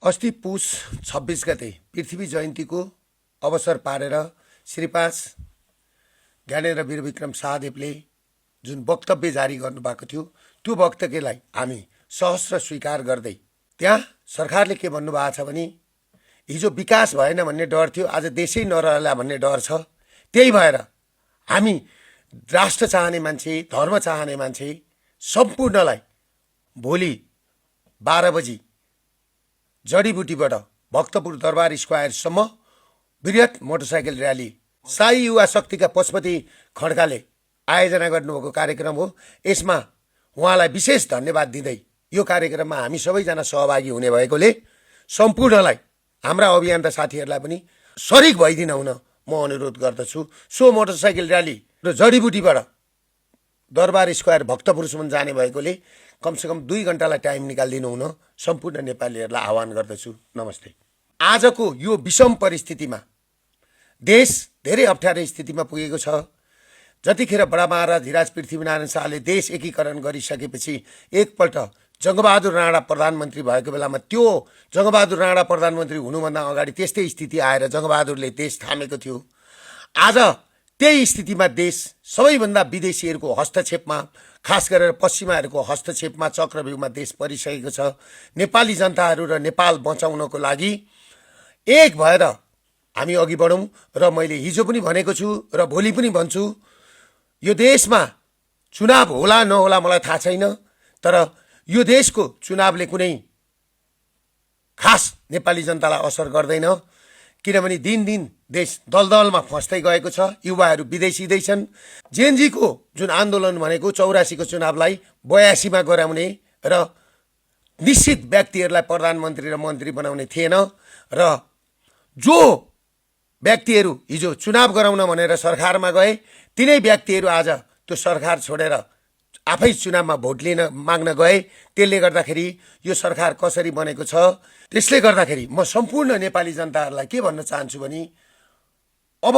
अस्ति पुस 26 गते पृथ्वी जयन्तीको अवसर पारेर श्री 5 ज्ञानेन्द्र वीरविक्रम शाहदेवले जुन वक्तव्य जारी गर्नुभएको थियो त्यो वक्तव्यलाई हामी सहस्र स्वीकार गर्दै त्यहाँ सरकारले के भन्नुभएको छ भने हिजो विकास भएन भन्ने डर थियो, आज देशै नरहला भन्ने डर छ। त्यही भएर हामी राष्ट्र चाहने मान्छे, धर्म चाहने मान्छे सम्पूर्णलाई भोलि 12 बजी जडीबुटीबाट भक्तपुर दरबार स्क्वायरसम्म बृहत मोटरसाइकल र्याली साई युवा शक्तिका पशुपति खड्काले आयोजना गर्नुभएको कार्यक्रम हो। यसमा उहाँलाई विशेष धन्यवाद दिँदै यो कार्यक्रममा हामी सबैजना सहभागी हुने भएकोले सम्पूर्णलाई हाम्रा अभियन्ता साथीहरूलाई पनि सरिक भइदिन हुन म अनुरोध गर्दछु। सो मोटरसाइकल र्याली र जडीबुटीबाट दरबार स्क्वायर भक्तपुरसम्म जाने भएकोले कमसेकम 2 घण्टालाई टाइम निकालिदिनु हुन सम्पूर्ण नेपालीहरूलाई आह्वान गर्दछु। नमस्ते। आजको यो विषम परिस्थितिमा देश धेरै अप्ठ्यारो स्थितिमा पुगेको छ। जतिखेर बडा महाराज धीराज पृथ्वीनारायण शाहले देश एकीकरण गरिसकेपछि एकपल्ट जङ्गबहादुर राणा प्रधानमन्त्री भएको बेलामा त्यो जङ्गबहादुर राणा प्रधानमन्त्री हुनुभन्दा अगाडि त्यस्तै स्थिति आएर जङ्गबहादुरले देश थामेको थियो। आज त्यही स्थितिमा देश सबैभन्दा विदेशीहरूको हस्तक्षेपमा, खास गरेर पश्चिमाहरूको हस्तक्षेपमा चक्रव्यूहमा देश परिसकेको छ। नेपाली जनताहरू र नेपाल बचाउनको लागि एक भएर हामी अघि बढौँ र मैले हिजो पनि भनेको छु र भोलि पनि भन्छु, यो देशमा चुनाव होला नहोला मलाई थाहा छैन, तर यो देशको चुनावले कुनै खास नेपाली जनतालाई असर गर्दैन। किनभने दिनदिन देश दलदलमा फस्दै गएको छ, युवाहरू विदेशिँदैछन्। जेनजीको जुन आन्दोलन भनेको 84 को चुनावलाई 82 मा गराउने र निश्चित व्यक्तिहरूलाई प्रधानमन्त्री र मन्त्री बनाउने थिएन र जो व्यक्तिहरू हिजो चुनाव गराउन भनेर सरकारमा गए तिनै व्यक्तिहरू आज त्यो सरकार छोडेर आफै चुनावमा भोट लिन माग्न गए। त्यसले गर्दाखेरि यो सरकार कसरी बनेको छ। त्यसले गर्दाखेरि म सम्पूर्ण नेपाली जनताहरूलाई के भन्न चाहन्छु भने अब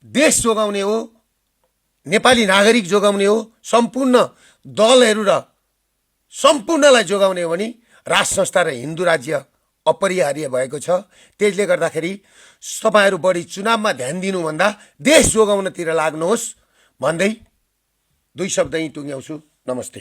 देश जोगाउने हो, नेपाली नागरिक जोगाउने हो, सम्पूर्ण दलहरू र सम्पूर्णलाई जोगाउने हो भने राष्ट्र संस्था र हिन्दू राज्य अपरिहार्य भएको छ। त्यसले गर्दाखेरि तपाईहरू बढी चुनावमा ध्यान दिनुभन्दा देश जोगाउनतिर लाग्नुहोस् भन्दै 2 शब्द यहीँ टुङ्ग्याउँछु। नमस्ते।